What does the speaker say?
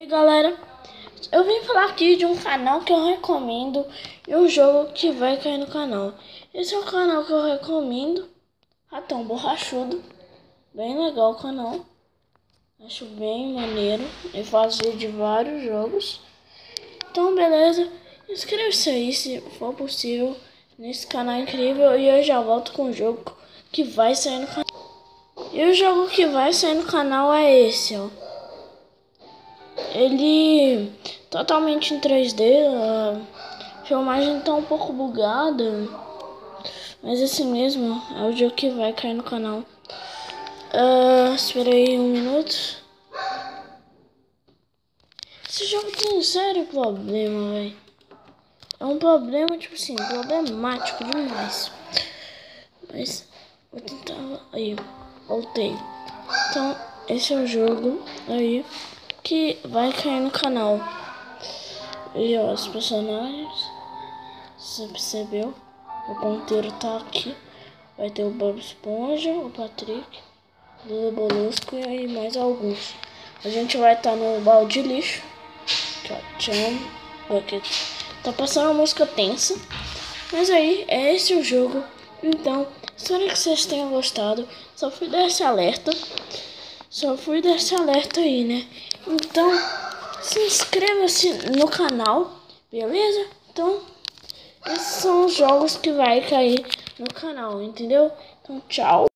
E galera, eu vim falar aqui de um canal que eu recomendo e um jogo que vai cair no canal. Esse é o canal que eu recomendo, Ratão Borrachudo, bem legal o canal, acho bem maneiro, ele faz vídeo de vários jogos. Então beleza, inscreva-se aí se for possível nesse canal incrível e eu já volto com o jogo que vai sair no canal. E o jogo que vai sair no canal é esse, ó. Ele totalmente em 3D, a filmagem tá um pouco bugada, mas assim mesmo é o jogo que vai cair no canal. Espera aí um minuto. Esse jogo tem um sério problema, velho. É um problema, tipo assim, problemático demais. Mas vou tentar. Aí, voltei. Então, esse é o jogo aí que vai cair no canal. E ó, os personagens, você percebeu? O ponteiro tá aqui. Vai ter o Bob Esponja, o Patrick, o Lula Molusco e aí mais alguns. A gente vai estar no balde de lixo. Tchau, porque tá passando uma música tensa. Mas aí, é esse o jogo. Então, espero que vocês tenham gostado. Só fui dar esse alerta. Aí, né? Então, se inscreva-se no canal, beleza? Então, esses são os jogos que vai cair no canal, entendeu? Então, tchau.